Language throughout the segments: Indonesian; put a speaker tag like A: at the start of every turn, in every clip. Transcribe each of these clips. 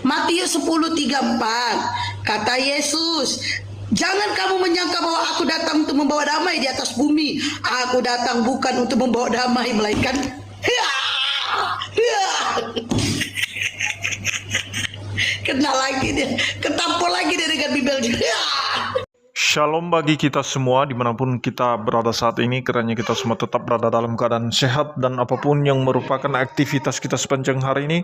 A: Matius 10:34, kata Yesus, jangan kamu menyangka bahwa aku datang untuk membawa damai di atas bumi. Aku datang bukan untuk membawa damai, melainkan kena lagi dia, ketampol lagi dia dengan bibel.
B: Shalom bagi kita semua dimanapun kita berada saat ini, kiranya kita semua tetap berada dalam keadaan sehat dan apapun yang merupakan aktivitas kita sepanjang hari ini,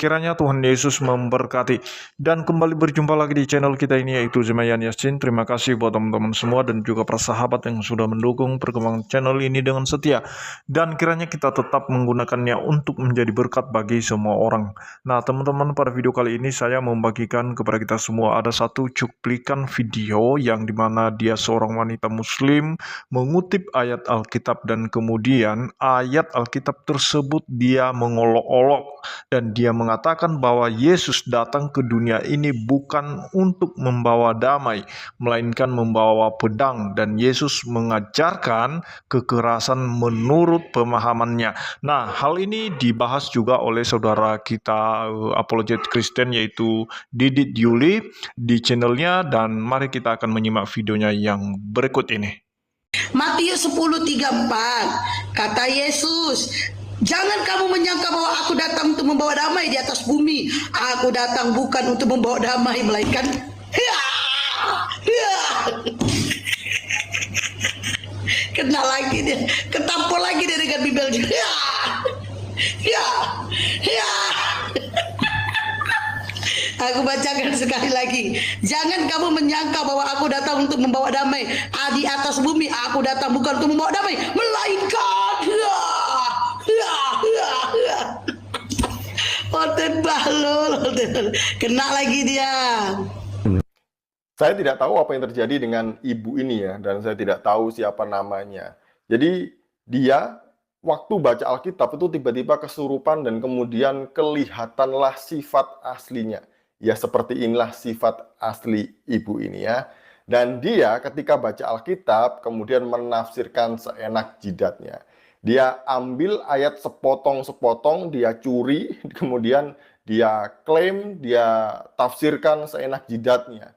B: kiranya Tuhan Yesus memberkati. Dan kembali berjumpa lagi di channel kita ini, yaitu Zemayan Yasin. Terima kasih buat teman-teman semua dan juga para sahabat yang sudah mendukung perkembangan channel ini dengan setia, dan kiranya kita tetap menggunakannya untuk menjadi berkat bagi semua orang. Nah teman-teman, pada video kali ini saya membagikan kepada kita semua ada satu cuplikan video yang dimana dia seorang wanita muslim mengutip ayat Alkitab, dan kemudian ayat Alkitab tersebut dia mengolok-olok dan dia mengatakan bahwa Yesus datang ke dunia ini bukan untuk membawa damai, melainkan membawa pedang, dan Yesus mengajarkan kekerasan menurut pemahamannya. Nah, hal ini dibahas juga oleh saudara kita apologet Kristen, yaitu Didit Yuli di channelnya, dan mari kita akan menyimak videonya yang berikut ini.
A: Matius 10:34, kata Yesus, jangan kamu menyangka bahwa aku datang untuk membawa damai di atas bumi. Aku datang bukan untuk membawa damai, melainkan kena lagi dia, ketampol lagi dia dengan bibel. Aku bacakan sekali lagi. Jangan kamu menyangka bahwa aku datang untuk membawa damai di atas bumi. Aku datang bukan untuk membawa damai, melainkan Oten balul, kena lagi dia.
C: Saya tidak tahu apa yang terjadi dengan ibu ini ya, dan saya tidak tahu siapa namanya. Jadi dia waktu baca Alkitab itu tiba-tiba kesurupan dan kemudian kelihatanlah sifat aslinya. Ya seperti inilah sifat asli ibu ini ya. Dan dia ketika baca Alkitab kemudian menafsirkan seenak jidatnya. Dia ambil ayat sepotong-sepotong, dia curi, kemudian dia klaim, dia tafsirkan seenak jidatnya.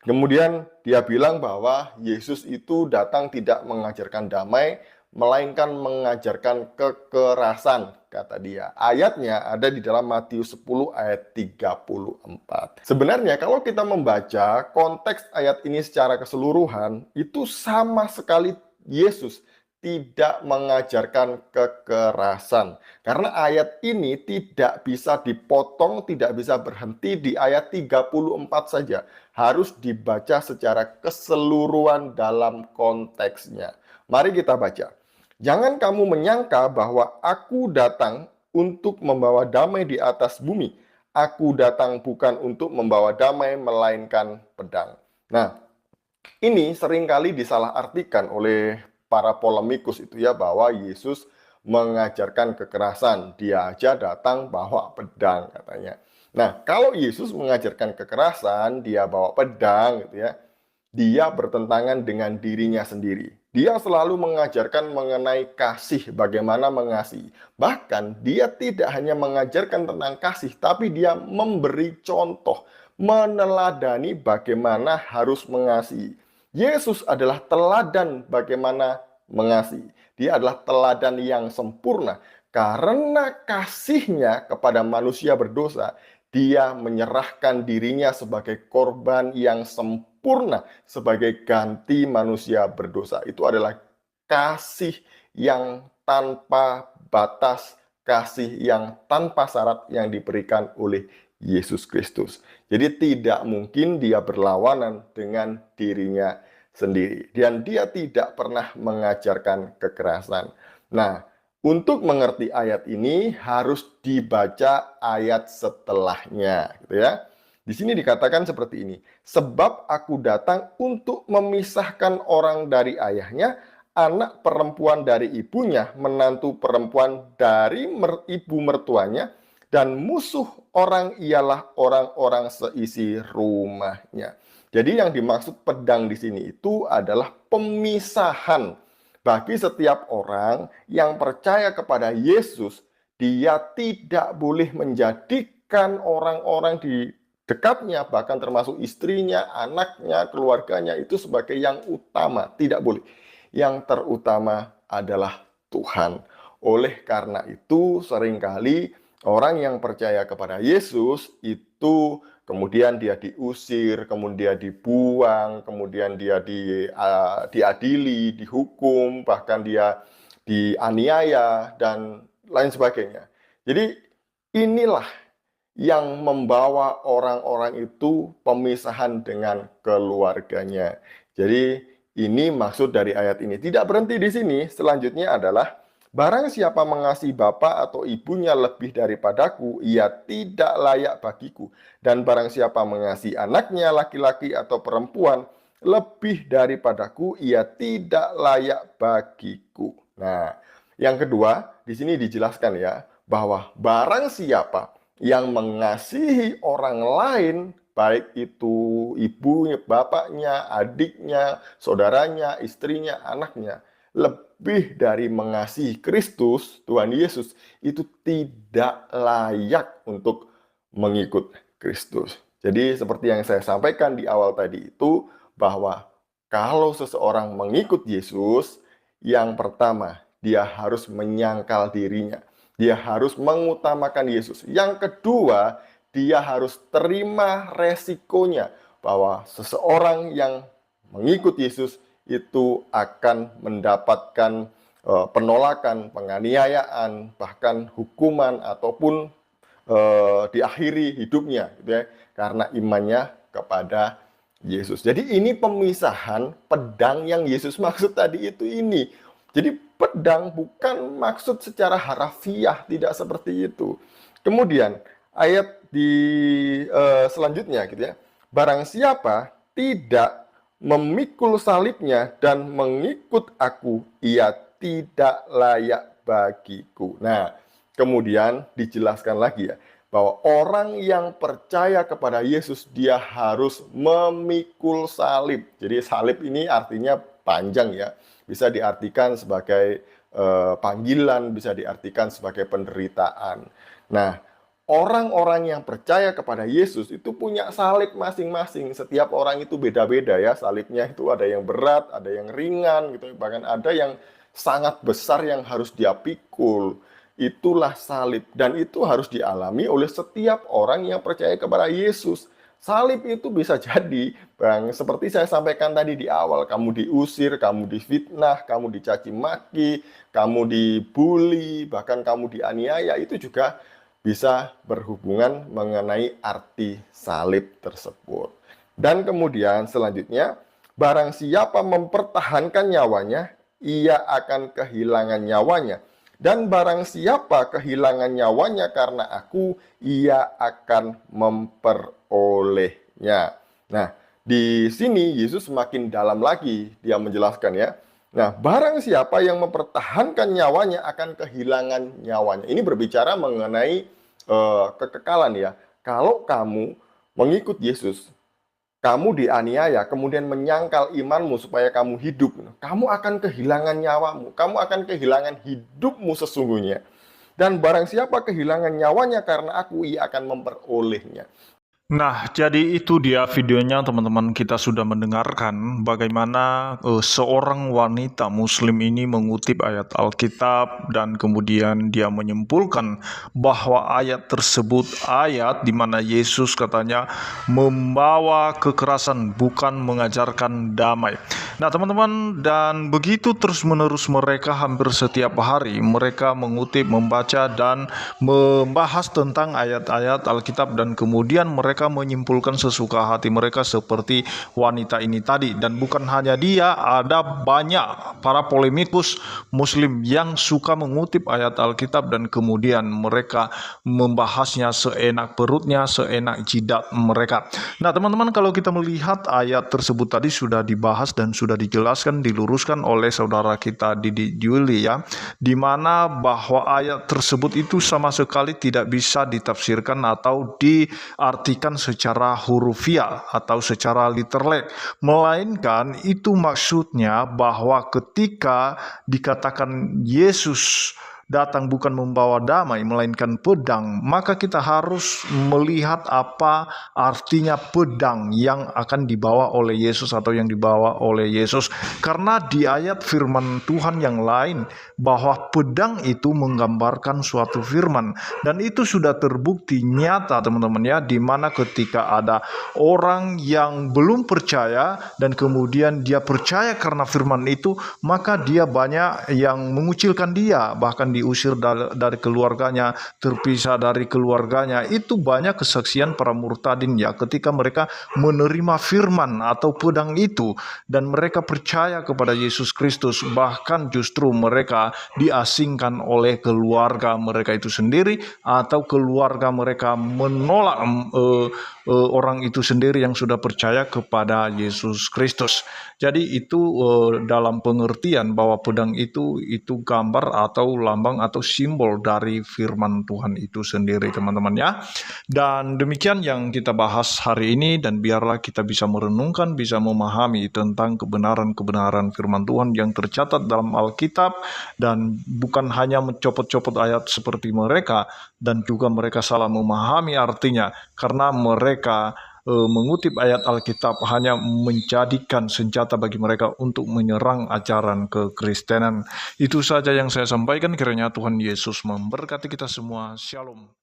C: Kemudian dia bilang bahwa Yesus itu datang tidak mengajarkan damai, melainkan mengajarkan kekerasan, kata dia. Ayatnya ada di dalam Matius 10 ayat 34. Sebenarnya kalau kita membaca konteks ayat ini secara keseluruhan, itu sama sekali Yesus tidak mengajarkan kekerasan. Karena ayat ini tidak bisa dipotong, tidak bisa berhenti di ayat 34 saja. Harus dibaca secara keseluruhan dalam konteksnya. Mari kita baca. Jangan kamu menyangka bahwa aku datang untuk membawa damai di atas bumi. Aku datang bukan untuk membawa damai, melainkan pedang. Nah, ini seringkali disalahartikan oleh para polemikus itu ya, bahwa Yesus mengajarkan kekerasan. Dia aja datang bawa pedang katanya. Nah, kalau Yesus mengajarkan kekerasan, dia bawa pedang gitu ya, dia bertentangan dengan dirinya sendiri. Dia selalu mengajarkan mengenai kasih, bagaimana mengasihi. Bahkan dia tidak hanya mengajarkan tentang kasih, tapi dia memberi contoh, meneladani bagaimana harus mengasihi. Yesus adalah teladan bagaimana mengasihi. Dia adalah teladan yang sempurna. Karena kasihnya kepada manusia berdosa, dia menyerahkan dirinya sebagai korban yang sempurna, sebagai ganti manusia berdosa. Itu adalah kasih yang tanpa batas, kasih yang tanpa syarat yang diberikan oleh Yesus Kristus. Jadi tidak mungkin dia berlawanan dengan dirinya sendiri. Dan dia tidak pernah mengajarkan kekerasan. Nah, untuk mengerti ayat ini harus dibaca ayat setelahnya, gitu ya. Di sini dikatakan seperti ini. Sebab aku datang untuk memisahkan orang dari ayahnya, anak perempuan dari ibunya, menantu perempuan dari ibu mertuanya, dan musuh orang ialah orang-orang seisi rumahnya. Jadi yang dimaksud pedang di sini itu adalah pemisahan. Bagi setiap orang yang percaya kepada Yesus, dia tidak boleh menjadi bahkan orang-orang di dekatnya, bahkan termasuk istrinya, anaknya, keluarganya, itu sebagai yang utama. Tidak boleh. Yang terutama adalah Tuhan. Oleh karena itu, seringkali orang yang percaya kepada Yesus itu kemudian dia diusir, kemudian dibuang, kemudian dia diadili, dihukum, bahkan dia dianiaya, dan lain sebagainya. Jadi inilah yang membawa orang-orang itu pemisahan dengan keluarganya. Jadi ini maksud dari ayat ini. Tidak berhenti di sini, selanjutnya adalah barang siapa mengasihi bapa atau ibunya lebih daripadaku, ia tidak layak bagiku. Dan barang siapa mengasihi anaknya laki-laki atau perempuan lebih daripadaku, ia tidak layak bagiku. Nah, yang kedua, di sini dijelaskan ya, bahwa barang siapa yang mengasihi orang lain, baik itu ibunya, bapaknya, adiknya, saudaranya, istrinya, anaknya, lebih dari mengasihi Kristus, Tuhan Yesus, itu tidak layak untuk mengikut Kristus. Jadi seperti yang saya sampaikan di awal tadi itu, bahwa kalau seseorang mengikut Yesus, yang pertama, dia harus menyangkal dirinya. Dia harus mengutamakan Yesus. Yang kedua, dia harus terima resikonya, bahwa seseorang yang mengikut Yesus itu akan mendapatkan penolakan, penganiayaan, bahkan hukuman, ataupun diakhiri hidupnya, gitu ya, karena imannya kepada Yesus. Jadi ini pemisahan pedang yang Yesus maksud tadi itu ini. Jadi pedang bukan maksud secara harafiah, tidak seperti itu. Kemudian ayat di selanjutnya, gitu ya. Barang siapa tidak memikul salibnya dan mengikut aku, ia tidak layak bagiku. Nah, kemudian dijelaskan lagi ya, bahwa orang yang percaya kepada Yesus, dia harus memikul salib. Jadi salib ini artinya panjang ya, bisa diartikan sebagai panggilan, bisa diartikan sebagai penderitaan. Nah, orang-orang yang percaya kepada Yesus itu punya salib masing-masing. Setiap orang itu beda-beda ya, salibnya itu ada yang berat, ada yang ringan gitu, bahkan ada yang sangat besar yang harus dia pikul. Itulah salib, dan itu harus dialami oleh setiap orang yang percaya kepada Yesus. Salib itu bisa jadi, Bang, seperti saya sampaikan tadi di awal, kamu diusir, kamu difitnah, kamu dicaci maki, kamu dibully, bahkan kamu dianiaya, itu juga bisa berhubungan mengenai arti salib tersebut. Dan kemudian selanjutnya, barang siapa mempertahankan nyawanya, ia akan kehilangan nyawanya. Dan barang siapa kehilangan nyawanya karena aku, ia akan memperolehnya. Nah, di sini Yesus semakin dalam lagi dia menjelaskan ya. Nah, barang siapa yang mempertahankan nyawanya akan kehilangan nyawanya. Ini berbicara mengenai kekekalan ya. Kalau kamu mengikut Yesus, kamu dianiaya, kemudian menyangkal imanmu supaya kamu hidup, kamu akan kehilangan nyawamu, kamu akan kehilangan hidupmu sesungguhnya. Dan barang siapa kehilangan nyawanya karena aku, ia akan memperolehnya.
B: Nah, jadi itu dia videonya teman-teman. Kita sudah mendengarkan bagaimana seorang wanita muslim ini mengutip ayat Alkitab dan kemudian dia menyimpulkan bahwa ayat tersebut ayat di mana Yesus katanya membawa kekerasan, bukan mengajarkan damai. Nah, teman-teman, dan begitu terus-menerus mereka hampir setiap hari mereka mengutip, membaca dan membahas tentang ayat-ayat Alkitab, dan kemudian mereka menyimpulkan sesuka hati mereka seperti wanita ini tadi. Dan bukan hanya dia, ada banyak para polemikus muslim yang suka mengutip ayat Alkitab dan kemudian mereka membahasnya seenak perutnya, seenak jidat mereka. Nah, teman-teman, kalau kita melihat ayat tersebut tadi sudah dibahas dan sudah dijelaskan, diluruskan oleh saudara kita Didi Juli ya, di mana bahwa ayat tersebut itu sama sekali tidak bisa ditafsirkan atau diartikan secara hurufiah atau secara literal, melainkan itu maksudnya bahwa ketika dikatakan Yesus datang bukan membawa damai melainkan pedang, maka kita harus melihat apa artinya pedang yang akan dibawa oleh Yesus atau yang dibawa oleh Yesus. Karena di ayat firman Tuhan yang lain bahwa pedang itu menggambarkan suatu firman, dan itu sudah terbukti nyata teman-teman ya, di mana ketika ada orang yang belum percaya dan kemudian dia percaya karena firman itu, maka dia banyak yang mengucilkan dia, bahkan diusir dari keluarganya, terpisah dari keluarganya. Itu banyak kesaksian para murtadin ya, ketika mereka menerima firman atau pedang itu dan mereka percaya kepada Yesus Kristus, bahkan justru mereka diasingkan oleh keluarga mereka itu sendiri, atau keluarga mereka menolak orang itu sendiri yang sudah percaya kepada Yesus Kristus. Jadi itu dalam pengertian bahwa pedang itu gambar atau lambang atau simbol dari firman Tuhan itu sendiri teman-teman ya. Dan demikian yang kita bahas hari ini, dan biarlah kita bisa merenungkan, bisa memahami tentang kebenaran-kebenaran firman Tuhan yang tercatat dalam Alkitab, dan bukan hanya mencopot-copot ayat seperti mereka, dan juga mereka salah memahami artinya karena mereka mengutip ayat Alkitab hanya menjadikan senjata bagi mereka untuk menyerang ajaran kekristenan. Itu saja yang saya sampaikan, kiranya Tuhan Yesus memberkati kita semua. Shalom.